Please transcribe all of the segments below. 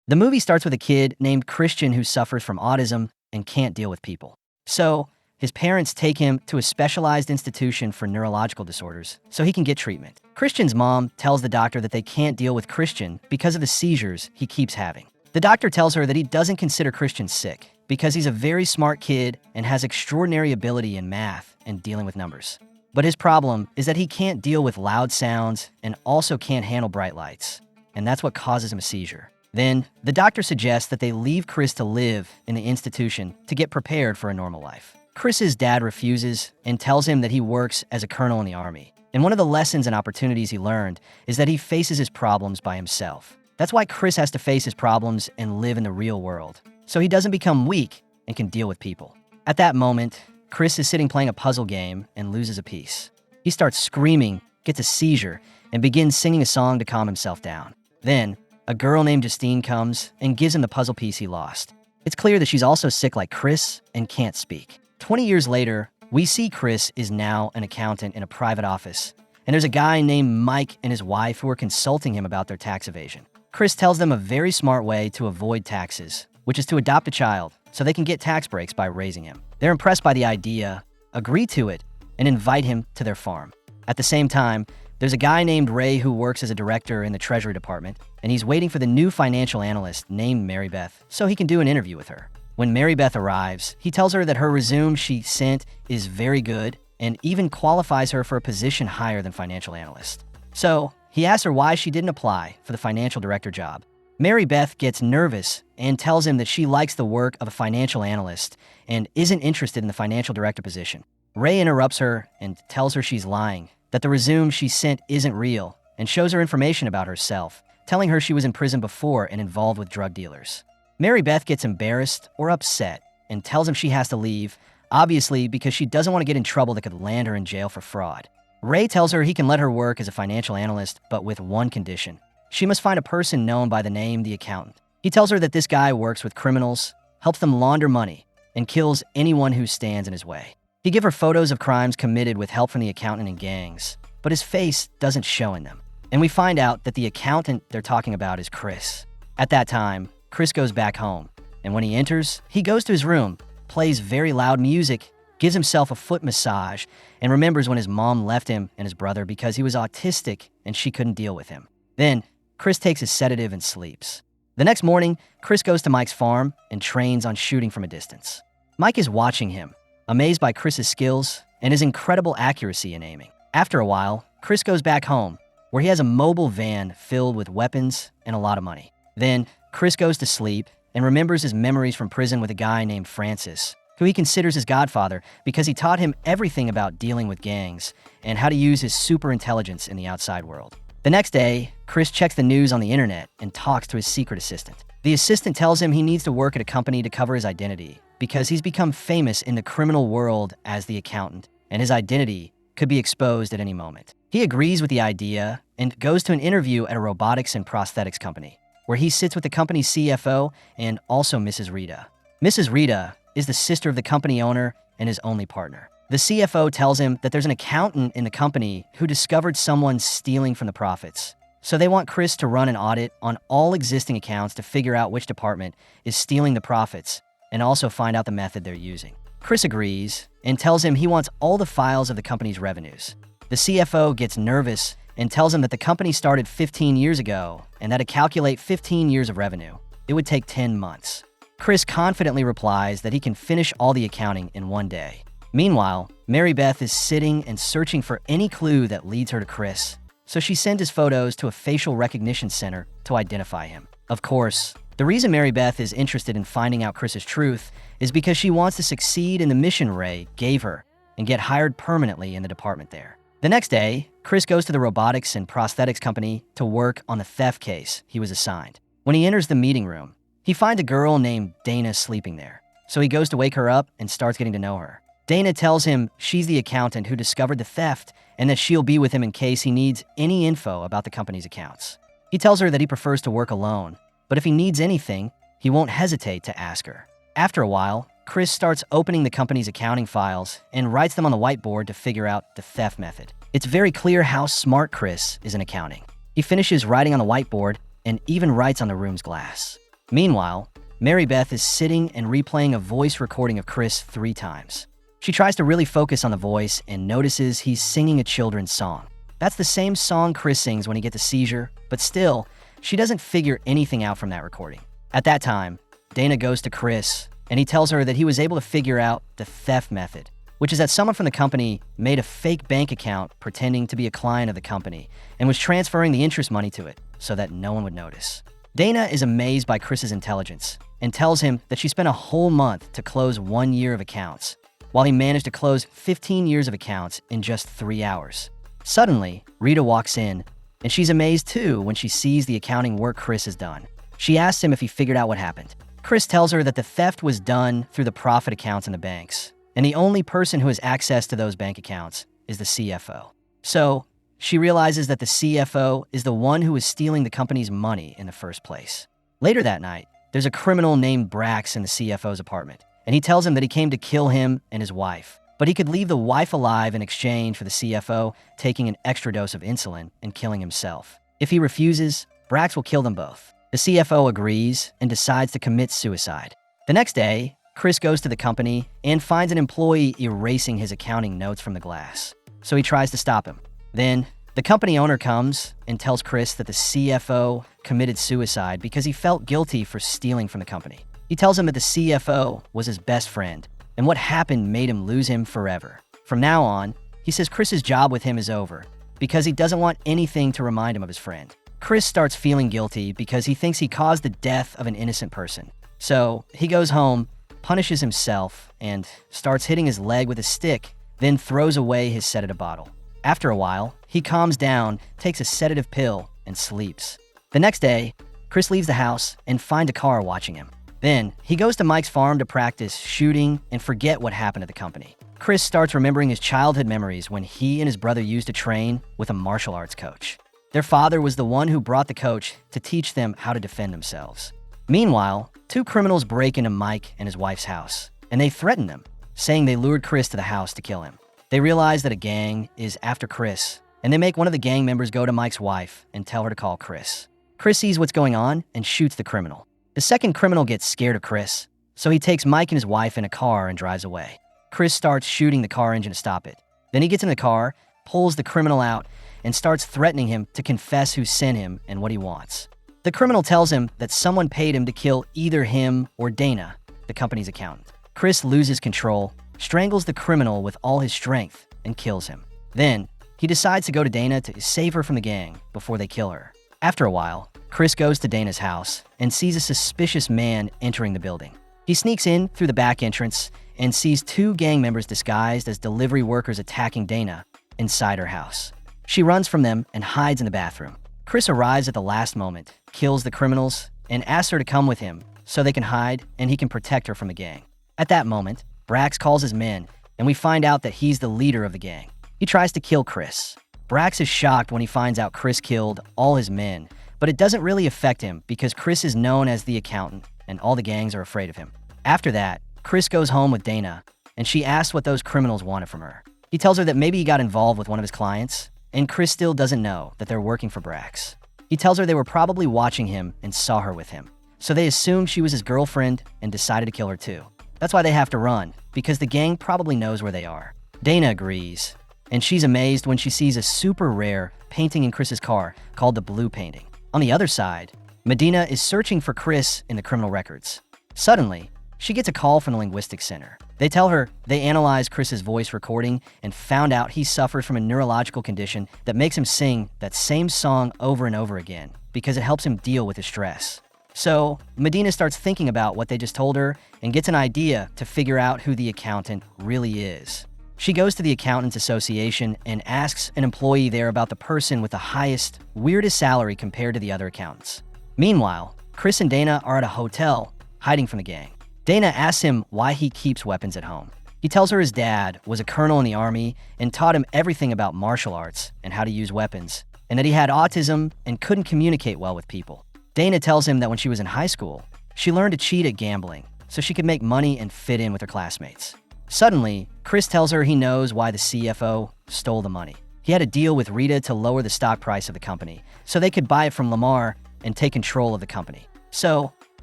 The movie starts with a kid named Christian who suffers from autism and can't deal with people. So, his parents take him to a specialized institution for neurological disorders so he can get treatment. Christian's mom tells the doctor that they can't deal with Christian because of the seizures he keeps having. The doctor tells her that he doesn't consider Christian sick because he's a very smart kid and has extraordinary ability in math and dealing with numbers. But his problem is that he can't deal with loud sounds and also can't handle bright lights, and that's what causes him a seizure. Then, the doctor suggests that they leave Chris to live in the institution to get prepared for a normal life. Chris's dad refuses and tells him that he works as a colonel in the army. And one of the lessons and opportunities he learned is that he faces his problems by himself. That's why Chris has to face his problems and live in the real world, so he doesn't become weak and can deal with people. At that moment, Chris is sitting playing a puzzle game and loses a piece. He starts screaming, gets a seizure, and begins singing a song to calm himself down. Then, a girl named Justine comes and gives him the puzzle piece he lost. It's clear that she's also sick like Chris and can't speak. 20 years later, we see Chris is now an accountant in a private office, and there's a guy named Mike and his wife who are consulting him about their tax evasion. Chris tells them a very smart way to avoid taxes, which is to adopt a child so they can get tax breaks by raising him. They're impressed by the idea, agree to it, and invite him to their farm. At the same time, there's a guy named Ray who works as a director in the Treasury Department, and he's waiting for the new financial analyst named Mary Beth so he can do an interview with her. When Mary Beth arrives, he tells her that her resume she sent is very good and even qualifies her for a position higher than financial analyst. So, he asks her why she didn't apply for the financial director job. Mary Beth gets nervous and tells him that she likes the work of a financial analyst and isn't interested in the financial director position. Ray interrupts her and tells her she's lying, that the resume she sent isn't real, and shows her information about herself, telling her she was in prison before and involved with drug dealers. Mary Beth gets embarrassed or upset and tells him she has to leave, obviously because she doesn't want to get in trouble that could land her in jail for fraud. Ray tells her he can let her work as a financial analyst, but with one condition. She must find a person known by the name the accountant. He tells her that this guy works with criminals, helps them launder money, and kills anyone who stands in his way. He gives her photos of crimes committed with help from the accountant and gangs, but his face doesn't show in them. And we find out that the accountant they're talking about is Chris. At that time, Chris goes back home, and when he enters, he goes to his room, plays very loud music, gives himself a foot massage, and remembers when his mom left him and his brother because he was autistic and she couldn't deal with him. Then, Chris takes his sedative and sleeps. The next morning, Chris goes to Mike's farm and trains on shooting from a distance. Mike is watching him, amazed by Chris's skills and his incredible accuracy in aiming. After a while, Chris goes back home, where he has a mobile van filled with weapons and a lot of money. Then, Chris goes to sleep and remembers his memories from prison with a guy named Francis, who he considers his godfather because he taught him everything about dealing with gangs and how to use his super intelligence in the outside world. The next day, Chris checks the news on the internet and talks to his secret assistant. The assistant tells him he needs to work at a company to cover his identity because he's become famous in the criminal world as the accountant, and his identity could be exposed at any moment. He agrees with the idea and goes to an interview at a robotics and prosthetics company, where he sits with the company's CFO and also Mrs. Rita. Mrs. Rita is the sister of the company owner and his only partner. The CFO tells him that there's an accountant in the company who discovered someone stealing from the profits. So they want Chris to run an audit on all existing accounts to figure out which department is stealing the profits and also find out the method they're using. Chris agrees and tells him he wants all the files of the company's revenues. The CFO gets nervous and tells him that the company started 15 years ago and that to calculate 15 years of revenue, it would take 10 months. Chris confidently replies that he can finish all the accounting in one day. Meanwhile, Mary Beth is sitting and searching for any clue that leads her to Chris, so she sends his photos to a facial recognition center to identify him. Of course, the reason Mary Beth is interested in finding out Chris's truth is because she wants to succeed in the mission Ray gave her and get hired permanently in the department there. The next day, Chris goes to the robotics and prosthetics company to work on the theft case he was assigned. When he enters the meeting room, he finds a girl named Dana sleeping there, so he goes to wake her up and starts getting to know her. Dana tells him she's the accountant who discovered the theft and that she'll be with him in case he needs any info about the company's accounts. He tells her that he prefers to work alone, but if he needs anything, he won't hesitate to ask her. After a while, Chris starts opening the company's accounting files and writes them on the whiteboard to figure out the theft method. It's very clear how smart Chris is in accounting. He finishes writing on the whiteboard and even writes on the room's glass. Meanwhile, Mary Beth is sitting and replaying a voice recording of Chris 3 times. She tries to really focus on the voice and notices he's singing a children's song. That's the same song Chris sings when he gets a seizure, but still, she doesn't figure anything out from that recording. At that time, Dana goes to Chris, and he tells her that he was able to figure out the theft method, which is that someone from the company made a fake bank account pretending to be a client of the company and was transferring the interest money to it so that no one would notice. Dana is amazed by Chris's intelligence and tells him that she spent a whole month to close 1 year of accounts, while he managed to close 15 years of accounts in just 3 hours. Suddenly, Rita walks in, and she's amazed too when she sees the accounting work Chris has done. She asks him if he figured out what happened. Chris tells her that the theft was done through the profit accounts in the banks, and the only person who has access to those bank accounts is the CFO. So, she realizes that the CFO is the one who was stealing the company's money in the first place. Later that night, there's a criminal named Brax in the CFO's apartment, and he tells him that he came to kill him and his wife, but he could leave the wife alive in exchange for the CFO taking an extra dose of insulin and killing himself. If he refuses, Brax will kill them both. The CFO agrees and decides to commit suicide. The next day, Chris goes to the company and finds an employee erasing his accounting notes from the glass. So he tries to stop him. Then, the company owner comes and tells Chris that the CFO committed suicide because he felt guilty for stealing from the company. He tells him that the CFO was his best friend, and what happened made him lose him forever. From now on, he says Chris's job with him is over because he doesn't want anything to remind him of his friend. Chris starts feeling guilty because he thinks he caused the death of an innocent person. So he goes home, punishes himself, and starts hitting his leg with a stick, then throws away his sedative bottle. After a while, he calms down, takes a sedative pill, and sleeps. The next day, Chris leaves the house and finds a car watching him. Then, he goes to Mike's farm to practice shooting and forget what happened at the company. Chris starts remembering his childhood memories when he and his brother used to train with a martial arts coach. Their father was the one who brought the coach to teach them how to defend themselves. Meanwhile, 2 criminals break into Mike and his wife's house, and they threaten them, saying they lured Chris to the house to kill him. They realize that a gang is after Chris, and they make one of the gang members go to Mike's wife and tell her to call Chris. Chris sees what's going on and shoots the criminal. The second criminal gets scared of Chris, so he takes Mike and his wife in a car and drives away. Chris starts shooting the car engine to stop it. Then he gets in the car, pulls the criminal out, and starts threatening him to confess who sent him and what he wants. The criminal tells him that someone paid him to kill either him or Dana, the company's accountant. Chris loses control, strangles the criminal with all his strength, and kills him. Then, he decides to go to Dana to save her from the gang before they kill her. After a while, Chris goes to Dana's house and sees a suspicious man entering the building. He sneaks in through the back entrance and sees 2 gang members disguised as delivery workers attacking Dana inside her house. She runs from them and hides in the bathroom. Chris arrives at the last moment, kills the criminals, and asks her to come with him so they can hide and he can protect her from the gang. At that moment, Brax calls his men, and we find out that he's the leader of the gang. He tries to kill Chris. Brax is shocked when he finds out Chris killed all his men, but it doesn't really affect him because Chris is known as the accountant, and all the gangs are afraid of him. After that, Chris goes home with Dana, and she asks what those criminals wanted from her. He tells her that maybe he got involved with one of his clients, and Chris still doesn't know that they're working for Brax. He tells her they were probably watching him and saw her with him, so they assumed she was his girlfriend and decided to kill her too. That's why they have to run, because the gang probably knows where they are. Dana agrees, and she's amazed when she sees a super rare painting in Chris's car called the Blue Painting. On the other side, Medina is searching for Chris in the criminal records. Suddenly, she gets a call from the linguistics center. They tell her they analyzed Chris's voice recording and found out he suffers from a neurological condition that makes him sing that same song over and over again because it helps him deal with his stress. So, Medina starts thinking about what they just told her and gets an idea to figure out who the accountant really is. She goes to the Accountants Association and asks an employee there about the person with the highest, weirdest salary compared to the other accountants. Meanwhile, Chris and Dana are at a hotel, hiding from the gang. Dana asks him why he keeps weapons at home. He tells her his dad was a colonel in the army and taught him everything about martial arts and how to use weapons, and that he had autism and couldn't communicate well with people. Dana tells him that when she was in high school, she learned to cheat at gambling so she could make money and fit in with her classmates. Suddenly, Chris tells her he knows why the CFO stole the money. He had a deal with Rita to lower the stock price of the company so they could buy it from Lamar and take control of the company. So,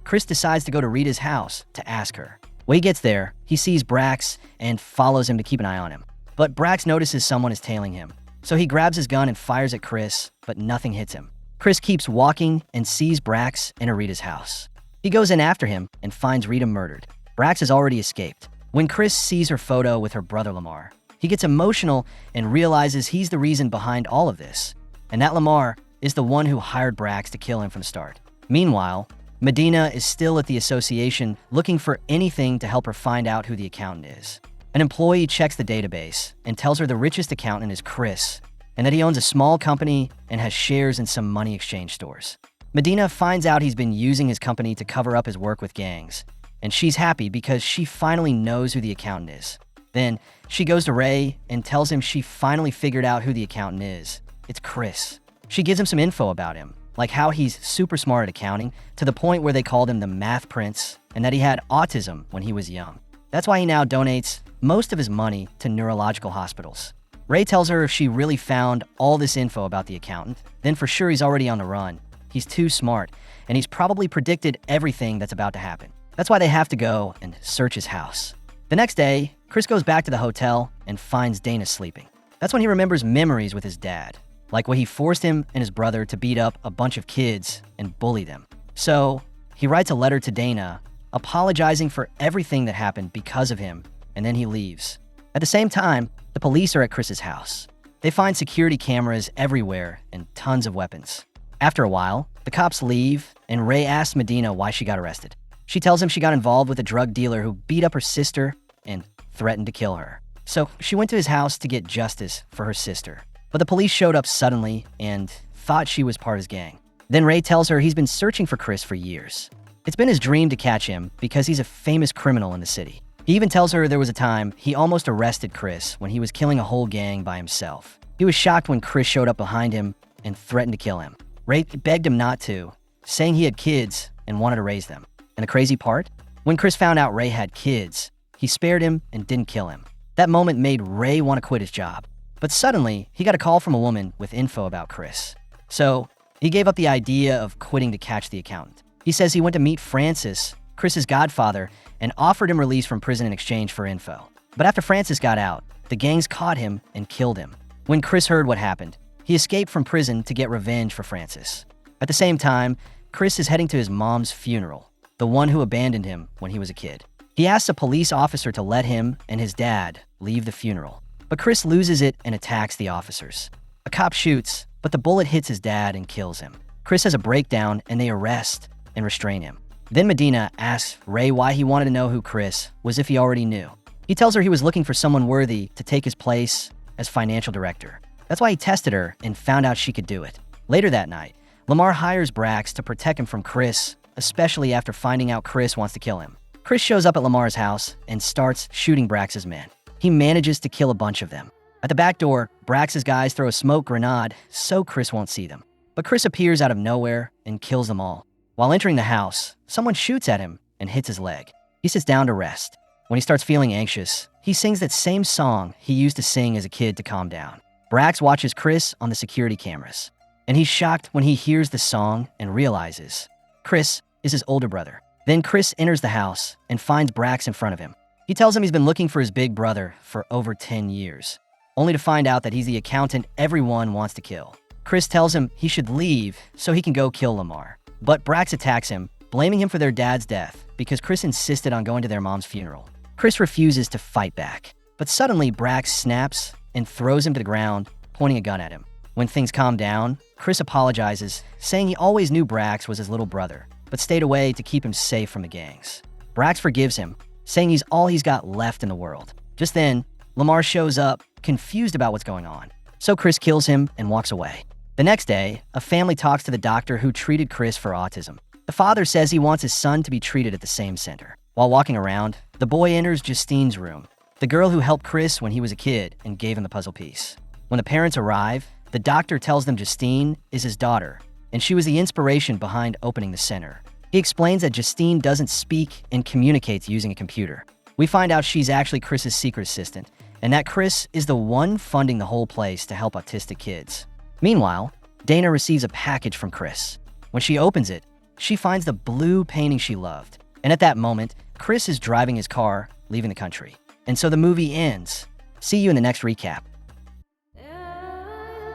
Chris decides to go to Rita's house to ask her. When he gets there, he sees Brax and follows him to keep an eye on him. But Brax notices someone is tailing him. So he grabs his gun and fires at Chris, but nothing hits him. Chris keeps walking and sees Brax enter Rita's house. He goes in after him and finds Rita murdered. Brax has already escaped. When Chris sees her photo with her brother Lamar, he gets emotional and realizes he's the reason behind all of this, and that Lamar is the one who hired Brax to kill him from the start. Meanwhile, Medina is still at the association looking for anything to help her find out who the accountant is. An employee checks the database and tells her the richest accountant is Chris, and that he owns a small company and has shares in some money exchange stores. Medina finds out he's been using his company to cover up his work with gangs, and she's happy because she finally knows who the accountant is. Then, she goes to Ray and tells him she finally figured out who the accountant is. It's Chris. She gives him some info about him, like how he's super smart at accounting, to the point where they called him the Math Prince, and that he had autism when he was young. That's why he now donates most of his money to neurological hospitals. Ray tells her if she really found all this info about the accountant, then for sure he's already on the run. He's too smart, and he's probably predicted everything that's about to happen. That's why they have to go and search his house. The next day, Chris goes back to the hotel and finds Dana sleeping. That's when he remembers memories with his dad, like when he forced him and his brother to beat up a bunch of kids and bully them. So he writes a letter to Dana, apologizing for everything that happened because of him, and then he leaves. At the same time, the police are at Chris's house. They find security cameras everywhere and tons of weapons. After a while, the cops leave, and Ray asks Medina why she got arrested. She tells him she got involved with a drug dealer who beat up her sister and threatened to kill her. So she went to his house to get justice for her sister. But the police showed up suddenly and thought she was part of his gang. Then Ray tells her he's been searching for Chris for years. It's been his dream to catch him because he's a famous criminal in the city. He even tells her there was a time he almost arrested Chris when he was killing a whole gang by himself. He was shocked when Chris showed up behind him and threatened to kill him. Ray begged him not to, saying he had kids and wanted to raise them. And the crazy part? When Chris found out Ray had kids, he spared him and didn't kill him. That moment made Ray want to quit his job. But suddenly, he got a call from a woman with info about Chris. So he gave up the idea of quitting to catch the accountant. He says he went to meet Francis, Chris's godfather, and offered him release from prison in exchange for info. But after Francis got out, the gangs caught him and killed him. When Chris heard what happened, he escaped from prison to get revenge for Francis. At the same time, Chris is heading to his mom's funeral, the one who abandoned him when he was a kid. He asks a police officer to let him and his dad leave the funeral. But Chris loses it and attacks the officers. A cop shoots, but the bullet hits his dad and kills him. Chris has a breakdown and they arrest and restrain him. Then Medina asks Ray why he wanted to know who Chris was if he already knew. He tells her he was looking for someone worthy to take his place as financial director. That's why he tested her and found out she could do it. Later that night, Lamar hires Brax to protect him from Chris, especially after finding out Chris wants to kill him. Chris shows up at Lamar's house and starts shooting Brax's men. He manages to kill a bunch of them. At the back door, Brax's guys throw a smoke grenade so Chris won't see them. But Chris appears out of nowhere and kills them all. While entering the house, someone shoots at him and hits his leg. He sits down to rest. When he starts feeling anxious, he sings that same song he used to sing as a kid to calm down. Brax watches Chris on the security cameras, and he's shocked when he hears the song and realizes Chris is his older brother. Then Chris enters the house and finds Brax in front of him. He tells him he's been looking for his big brother for over 10 years, only to find out that he's the accountant everyone wants to kill. Chris tells him he should leave so he can go kill Lamar. But Brax attacks him, blaming him for their dad's death because Chris insisted on going to their mom's funeral. Chris refuses to fight back, but suddenly Brax snaps and throws him to the ground, pointing a gun at him. When things calm down, Chris apologizes, saying he always knew Brax was his little brother, but stayed away to keep him safe from the gangs. Brax forgives him, saying he's all he's got left in the world. Just then, Lamar shows up, confused about what's going on. So Chris kills him and walks away. The next day, a family talks to the doctor who treated Chris for autism. The father says he wants his son to be treated at the same center. While walking around, the boy enters Justine's room, the girl who helped Chris when he was a kid and gave him the puzzle piece. When the parents arrive, the doctor tells them Justine is his daughter, and she was the inspiration behind opening the center. He explains that Justine doesn't speak and communicates using a computer. We find out she's actually Chris's secret assistant, and that Chris is the one funding the whole place to help autistic kids. Meanwhile, Dana receives a package from Chris. When she opens it, she finds the blue painting she loved. And at that moment, Chris is driving his car, leaving the country. And so the movie ends. See you in the next recap.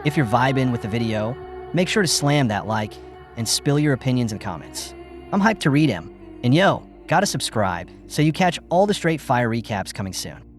If you're vibing with the video, make sure to slam that like and spill your opinions and comments. I'm hyped to read them. And yo, gotta subscribe so you catch all the straight fire recaps coming soon.